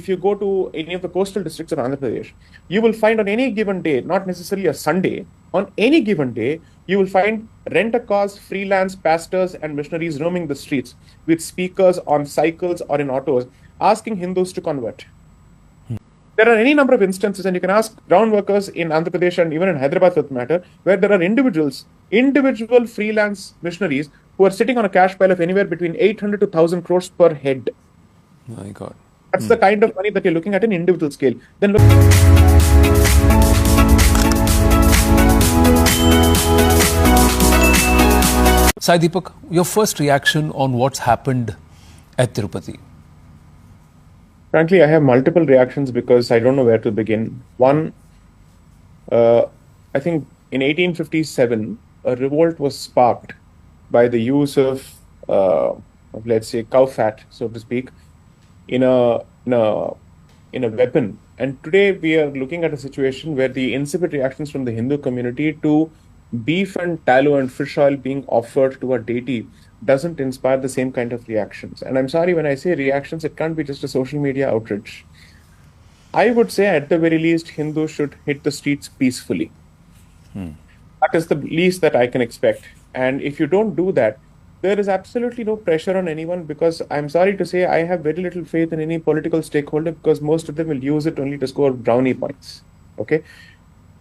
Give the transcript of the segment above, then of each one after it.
if you go to any of the coastal districts of Andhra Pradesh, you will find on any given day, not necessarily a Sunday, on any given day, you will find rent-a-cars, freelance pastors and missionaries roaming the streets with speakers on cycles or in autos, asking Hindus to convert. There are any number of instances, and you can ask ground workers in Andhra Pradesh and even in Hyderabad for that matter, where there are individual freelance missionaries who are sitting on a cash pile of anywhere between 800 to 1,000 crores per head. My God. That's the kind of money that you're looking at in individual scale. Then look. Sai Deepak, your first reaction on what's happened at Tirupati? Frankly, I have multiple reactions because I don't know where to begin. One, I think in 1857, a revolt was sparked by the use of let's say, cow fat, so to speak, in a weapon. And today we are looking at a situation where the insipid reactions from the Hindu community to beef and tallow and fish oil being offered to a deity doesn't inspire the same kind of reactions. And I'm sorry, when I say reactions, it can't be just a social media outrage. I would say at the very least, Hindus should hit the streets peacefully. That is the least that I can expect. And if you don't do that, there is absolutely no pressure on anyone, because I'm sorry to say I have very little faith in any political stakeholder, because most of them will use it only to score brownie points. Okay.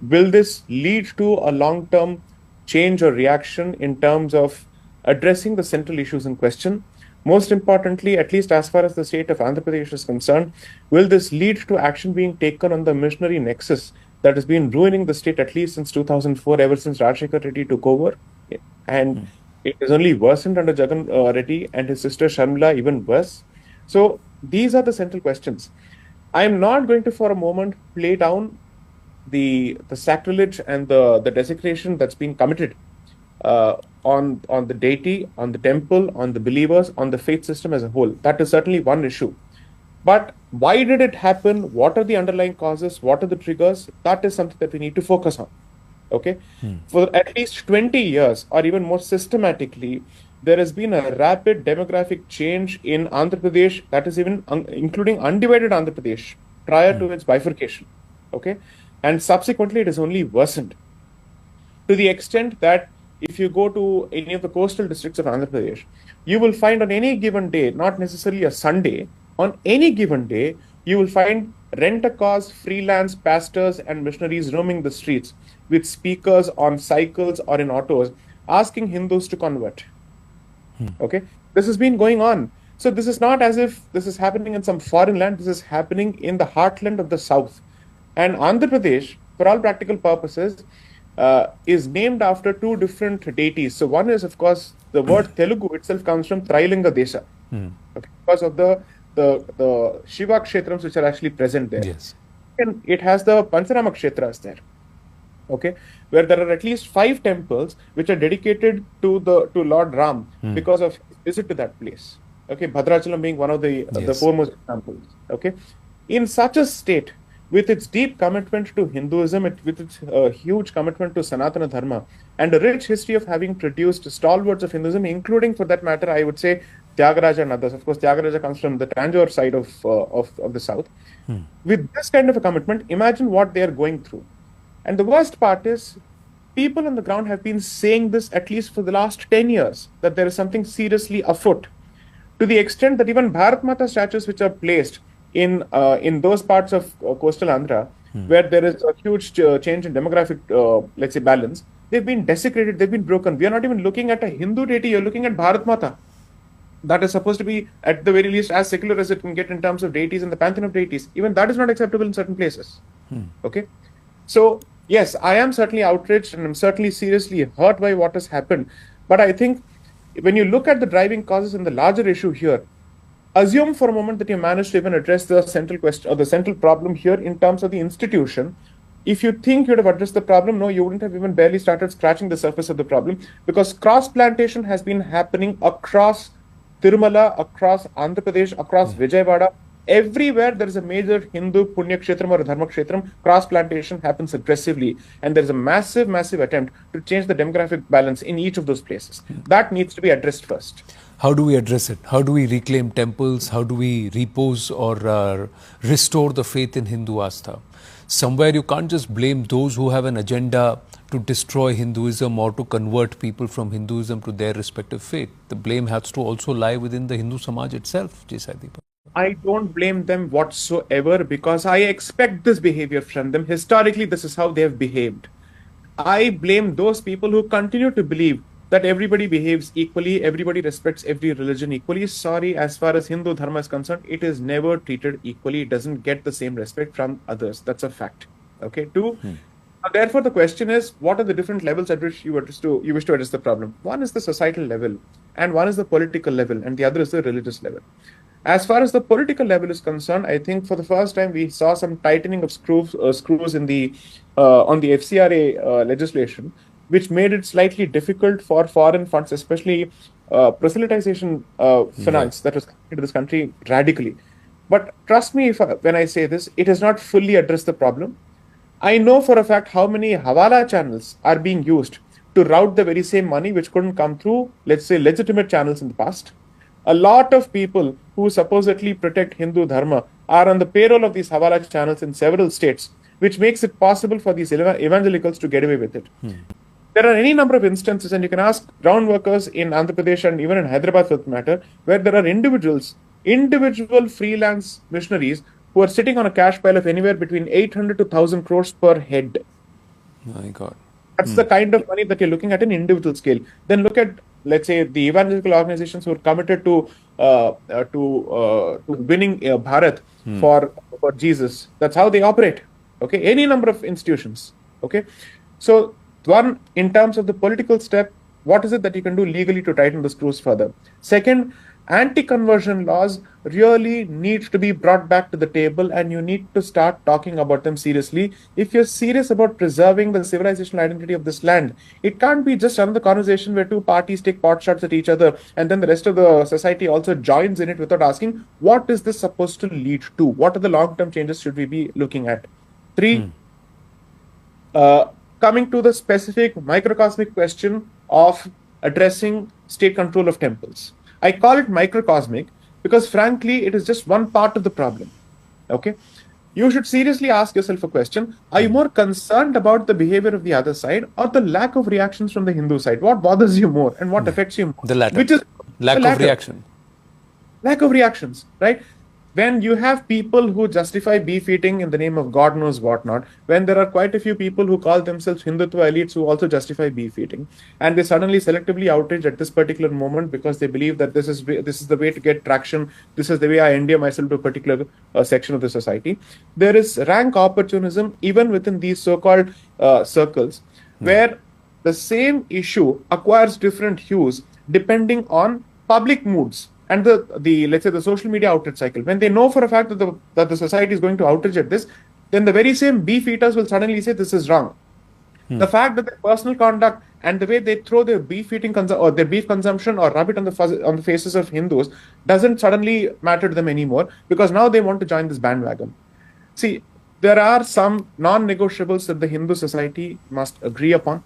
Will this lead to a long-term change or reaction in terms of addressing the central issues in question? Most importantly, at least as far as the state of Andhra Pradesh is concerned, will this lead to action being taken on the missionary nexus that has been ruining the state at least since 2004, ever since Rajshekhar Reddy took over? And it has only worsened under Jagan Reddy and his sister Sharmila, even worse. So these are the central questions. I am not going to for a moment play down the sacrilege and the desecration that's been committed on the deity, on the temple, on the believers, on the faith system as a whole. That is certainly one issue. But why did it happen? What are the underlying causes? What are the triggers? That is something that we need to focus on. Okay. For at least 20 years or even more systematically, there has been a rapid demographic change in Andhra Pradesh, that is even including undivided Andhra Pradesh prior to its bifurcation. Okay. And subsequently, it has only worsened to the extent that if you go to any of the coastal districts of Andhra Pradesh, you will find on any given day, not necessarily a Sunday, on any given day, you will find rent-a-cars, freelance pastors and missionaries roaming the streets with speakers on cycles or in autos, asking Hindus to convert. Okay, this has been going on. So this is not as if this is happening in some foreign land. This is happening in the heartland of the south. And Andhra Pradesh, for all practical purposes, is named after two different deities. So one is, of course, the word Telugu itself comes from Trilinga Desha, okay, because of the Shiva Kshetrams which are actually present there. Yes. And it has the Pancharama Kshetras there, okay, where there are at least 5 temples which are dedicated to Lord Ram because of his visit to that place. Okay, Bhadrachalam being one of the foremost examples. Okay, in such a state, with its deep commitment to Hinduism, with its huge commitment to Sanatana Dharma, and a rich history of having produced stalwarts of Hinduism, including, for that matter, I would say, Tyagaraja and others. Of course, Tyagaraja comes from the Tanjore side of the south. With this kind of a commitment, imagine what they are going through. And the worst part is, people on the ground have been saying this at least for the last 10 years, that there is something seriously afoot, to the extent that even Bharat Mata statues which are placed in those parts of coastal Andhra, where there is a huge change in demographic, let's say, balance, they've been desecrated, they've been broken. We are not even looking at a Hindu deity, you're looking at Bharat Mata. That is supposed to be, at the very least, as secular as it can get in terms of deities and the pantheon of deities. Even that is not acceptable in certain places. Okay? So, yes, I am certainly outraged and I'm certainly seriously hurt by what has happened. But I think when you look at the driving causes and the larger issue here, assume for a moment that you managed to even address the central question or the central problem here in terms of the institution. If you think you'd have addressed the problem, no, you wouldn't have even barely started scratching the surface of the problem, because cross-plantation has been happening across Tirumala, across Andhra Pradesh, across Vijayawada. Everywhere there is a major Hindu Punya Kshetram or a Dharma Kshetram, cross-plantation happens aggressively. And there is a massive attempt to change the demographic balance in each of those places. That needs to be addressed first. How do we address it? How do we reclaim temples? How do we repose or restore the faith in Hindu Astha? Somewhere you can't just blame those who have an agenda to destroy Hinduism or to convert people from Hinduism to their respective faith. The blame has to also lie within the Hindu Samaj itself, J. Sai Deepak. I don't blame them whatsoever because I expect this behavior from them. Historically, this is how they have behaved. I blame those people who continue to believe that everybody behaves equally, everybody respects every religion equally. Sorry, as far as Hindu Dharma is concerned, it is never treated equally. It doesn't get the same respect from others. That's a fact. Okay. Two. Therefore, the question is, what are the different levels at which you wish to address the problem? One is the societal level, and one is the political level, and the other is the religious level. As far as the political level is concerned, I think for the first time we saw some tightening of screws in the on the FCRA legislation, which made it slightly difficult for foreign funds, especially proselytization finance that was coming into this country radically. But trust me when I say this, it has not fully addressed the problem. I know for a fact how many Hawala channels are being used to route the very same money which couldn't come through, let's say, legitimate channels in the past. A lot of people who supposedly protect Hindu Dharma are on the payroll of these Hawala channels in several states, which makes it possible for these evangelicals to get away with it. There are any number of instances, and you can ask ground workers in Andhra Pradesh and even in Hyderabad for that matter, where there are individual freelance missionaries who are sitting on a cash pile of anywhere between 800 to 1,000 crores per head. My God. That's the kind of money that you're looking at an individual scale. Then look at, let's say, the evangelical organizations who are committed to winning Bharat for Jesus. That's how they operate. Okay, any number of institutions. Okay, so one, in terms of the political step, what is it that you can do legally to tighten the screws further? Second, anti-conversion laws really need to be brought back to the table, and you need to start talking about them seriously. If you're serious about preserving the civilizational identity of this land, it can't be just another conversation where two parties take pot shots at each other and then the rest of the society also joins in it without asking, what is this supposed to lead to? What are the long-term changes should we be looking at? Three, coming to the specific microcosmic question of addressing state control of temples. I call it microcosmic because, frankly, it is just one part of the problem. Okay? You should seriously ask yourself a question. Are you more concerned about the behavior of the other side or the lack of reactions from the Hindu side? What bothers you more and what affects you more? The latter. Which is lack the latter. Of reaction. Lack of reactions, right? When you have people who justify beef eating in the name of God knows what not, when there are quite a few people who call themselves Hindutva elites who also justify beef eating, and they suddenly selectively outrage at this particular moment because they believe that this is the way to get traction, this is the way I endear myself to a particular section of the society. There is rank opportunism even within these so-called circles, where the same issue acquires different hues depending on public moods. And the let's say the social media outrage cycle, when they know for a fact that the society is going to outrage at this, then the very same beef eaters will suddenly say this is wrong. The fact that their personal conduct and the way they throw their beef eating or their beef consumption or rub it on the faces of Hindus doesn't suddenly matter to them anymore because now they want to join this bandwagon. See, there are some non-negotiables that the Hindu society must agree upon.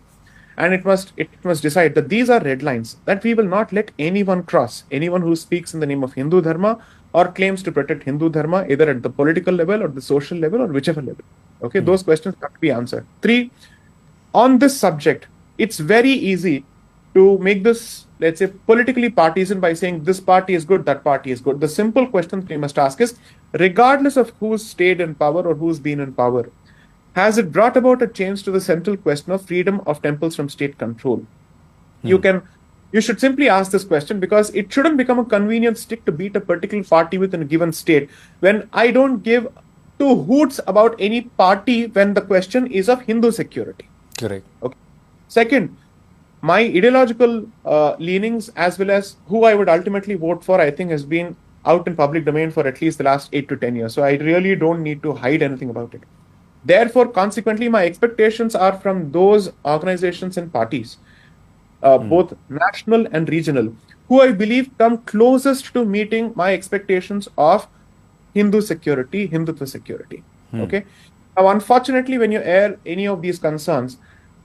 And it must decide that these are red lines that we will not let anyone cross. Anyone who speaks in the name of Hindu Dharma or claims to protect Hindu Dharma, either at the political level or the social level or whichever level. Okay, those questions have to be answered. Three, on this subject, it's very easy to make this, let's say, politically partisan by saying this party is good, that party is good. The simple question that we must ask is, regardless of who's stayed in power or who's been in power, has it brought about a change to the central question of freedom of temples from state control? You should simply ask this question because it shouldn't become a convenient stick to beat a particular party within a given state when I don't give two hoots about any party when the question is of Hindu security. Correct. Okay. Second, my ideological leanings as well as who I would ultimately vote for, I think has been out in public domain for at least the last 8 to 10 years. So I really don't need to hide anything about it. Therefore, consequently, my expectations are from those organizations and parties, both national and regional, who I believe come closest to meeting my expectations of Hindu security, Hindutva security. Okay. Now, unfortunately, when you air any of these concerns,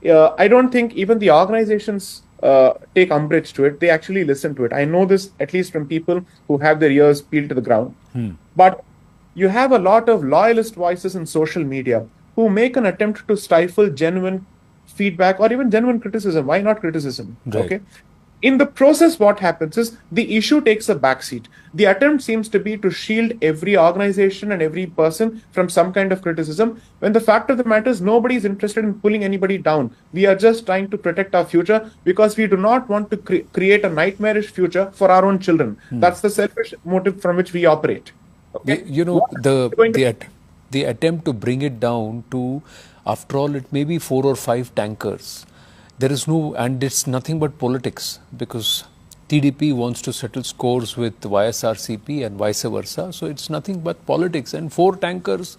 I don't think even the organizations take umbrage to it. They actually listen to it. I know this at least from people who have their ears peeled to the ground. But you have a lot of loyalist voices in social media who make an attempt to stifle genuine feedback or even genuine criticism. Why not criticism? Right. Okay. In the process, what happens is the issue takes a backseat. The attempt seems to be to shield every organization and every person from some kind of criticism, when the fact of the matter is nobody is interested in pulling anybody down. We are just trying to protect our future because we do not want to create a nightmarish future for our own children. That's the selfish motive from which we operate. Okay? You know, the attempt to bring it down to, after all, it may be 4 or 5 tankers. There is no, and it's nothing but politics, because TDP wants to settle scores with YSRCP and vice versa. So it's nothing but politics. And 4 tankers,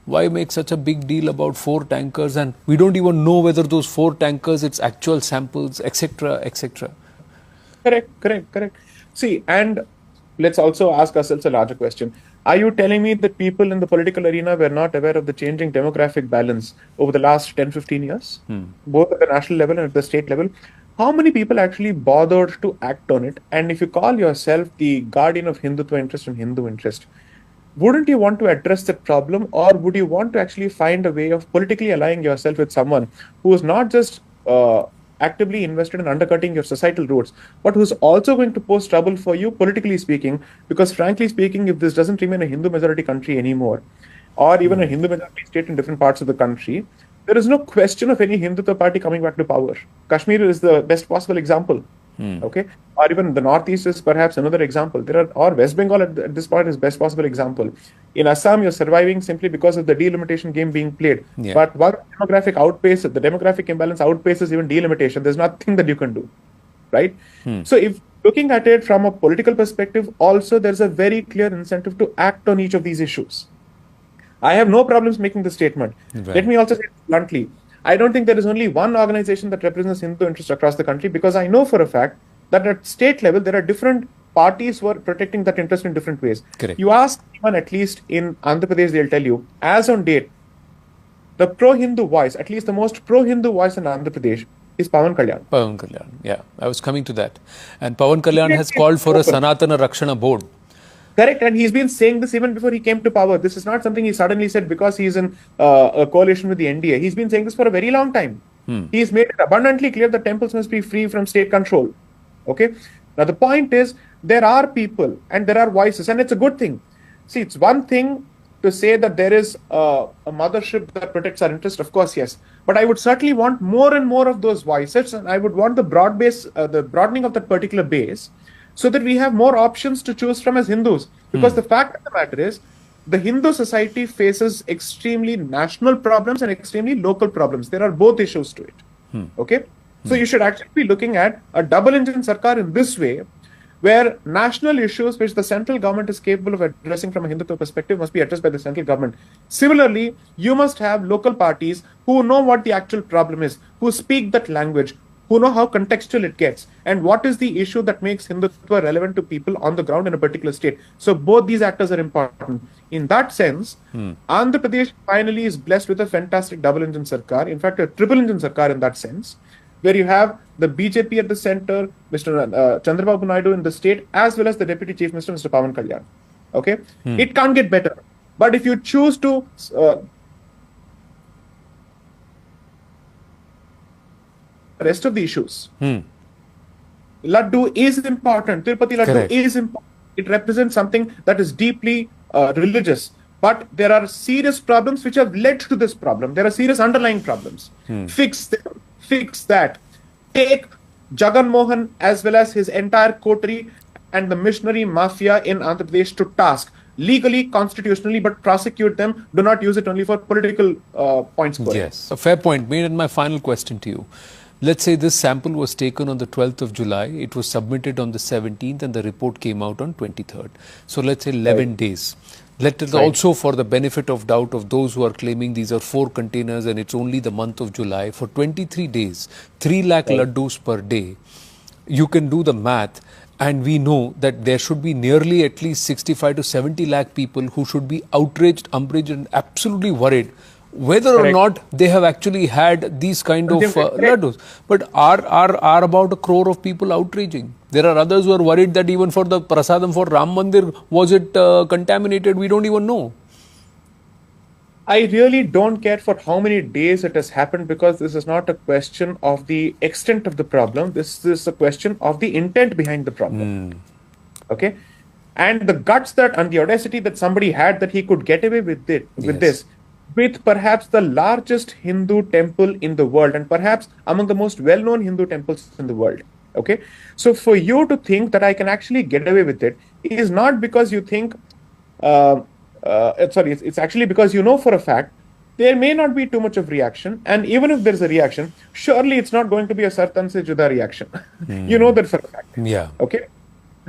why make such a big deal about 4 tankers? And we don't even know whether those 4 tankers, it's actual samples, etc., etc. Correct. See, and let's also ask ourselves a larger question. Are you telling me that people in the political arena were not aware of the changing demographic balance over the last 10, 15 years, both at the national level and at the state level? How many people actually bothered to act on it? And if you call yourself the guardian of Hindutva interest and Hindu interest, wouldn't you want to address that problem, or would you want to actually find a way of politically allying yourself with someone who is not just actively invested in undercutting your societal roots, but who's also going to pose trouble for you politically speaking? Because frankly speaking, if this doesn't remain a Hindu majority country anymore, or even a Hindu majority state in different parts of the country, there is no question of any Hindutva party coming back to power. Kashmir is the best possible example. Okay, or even the Northeast is perhaps another example. Or West Bengal at this point is best possible example. In Assam, you're surviving simply because of the delimitation game being played. Yeah. But while the demographic imbalance outpaces even delimitation, there's nothing that you can do, right? So if looking at it from a political perspective, also there's a very clear incentive to act on each of these issues. I have no problems making the statement. Right. Let me also say bluntly, I don't think there is only one organization that represents Hindu interests across the country, because I know for a fact that at state level, there are different parties who are protecting that interest in different ways. Correct. You ask anyone, at least in Andhra Pradesh, they'll tell you, as on date, the pro-Hindu voice, at least the most pro-Hindu voice in Andhra Pradesh, is Pawan Kalyan. Pawan Kalyan, yeah. I was coming to that. And Pawan Kalyan has called for a Sanatana Rakshana board. Correct, and he's been saying this even before he came to power. This is not something he suddenly said because he's in a coalition with the NDA. He's been saying this for a very long time. He's made it abundantly clear that temples must be free from state control. Okay? Now, the point is, there are people and there are voices, and it's a good thing. See, it's one thing to say that there is a mothership that protects our interest. Of course, yes. But I would certainly want more and more of those voices, and I would want the broadening of that particular base, so that we have more options to choose from as Hindus. Because the fact of the matter is, the Hindu society faces extremely national problems and extremely local problems. There are both issues to it. Okay? So you should actually be looking at a double-engine sarkar in this way, where national issues which the central government is capable of addressing from a Hindutva perspective must be addressed by the central government. Similarly, you must have local parties who know what the actual problem is, who speak that language, who know how contextual it gets, and what is the issue that makes Hindutva relevant to people on the ground in a particular state. So both these actors are important. In that sense, Andhra Pradesh finally is blessed with a fantastic double-engine sarkar, in fact a triple-engine sarkar in that sense, where you have the BJP at the center, Mr. Chandrababu Naidu in the state, as well as the Deputy Chief Minister, Mr. Pawan Kalyan. Okay? It can't get better. But if you choose to rest of the issues, Laddu is important. Tirupati Laddu Correct. is important. It represents something that is deeply religious. But there are serious problems which have led to this problem. There are serious underlying problems. Fix them. Fix that. Take Jagan Mohan as well as his entire coterie and the missionary mafia in Andhra Pradesh to task. Legally, constitutionally, but prosecute them. Do not use it only for political points. Yes, a fair point made. And my final question to you. Let's say this sample was taken on the 12th of July. It was submitted on the 17th and the report came out on 23rd. So let's say 11 days. Let us also, for the benefit of doubt of those who are claiming these are 4 containers and it's only the month of July, for 23 days, 3 lakh laddus per day, you can do the math, and we know that there should be nearly at least 65 to 70 lakh people who should be outraged, umbraged and absolutely worried whether or Correct. not they have actually had these kind of Correct. laddus. But are about a crore of people outraging? There are others who are worried that even for the prasadam for Ram Mandir, was it contaminated? We don't even know. I really don't care for how many days it has happened, because this is not a question of the extent of the problem. This is a question of the intent behind the problem. Okay? And the guts that and the audacity that somebody had, that he could get away with this, with perhaps the largest Hindu temple in the world, and perhaps among the most well-known Hindu temples in the world. Okay? So for you to think that I can actually get away with it is not because you think it's actually because you know for a fact there may not be too much of reaction, and even if there's a reaction, surely it's not going to be a Sartan se juda reaction. You know that for a fact. Yeah. Okay?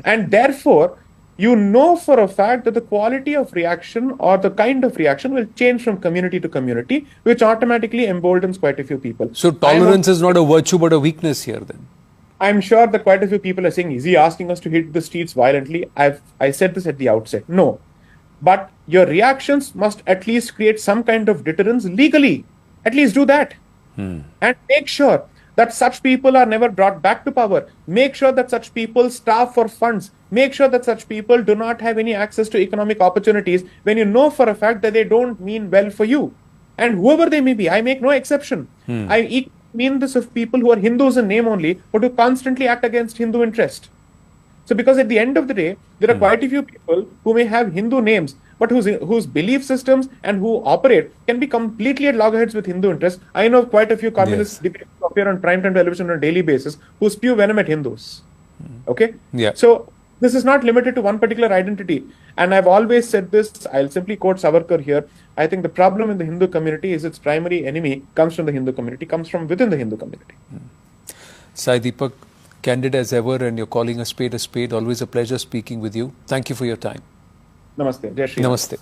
And therefore, you know for a fact that the quality of reaction or the kind of reaction will change from community to community, which automatically emboldens quite a few people. So tolerance is not a virtue but a weakness here then. I'm sure that quite a few people are saying, is he asking us to hit the streets violently? I said this at the outset. No. But your reactions must at least create some kind of deterrence legally. At least do that. And make sure that such people are never brought back to power. Make sure that such people starve for funds. Make sure that such people do not have any access to economic opportunities when you know for a fact that they don't mean well for you. And whoever they may be, I make no exception. I mean this of people who are Hindus in name only, but who constantly act against Hindu interest. So because at the end of the day, there are quite a few people who may have Hindu names, but whose belief systems and who operate can be completely at loggerheads with Hindu interests. I know quite a few communist debaters who appear on primetime television on a daily basis who spew venom at Hindus. Okay? Yeah. So this is not limited to one particular identity. And I've always said this, I'll simply quote Savarkar here. I think the problem in the Hindu community is its primary enemy comes from the Hindu community, comes from within the Hindu community. Sai Deepak, candid as ever, and you're calling a spade a spade. Always a pleasure speaking with you. Thank you for your time. Namaste. Jai Shri Ram. Namaste.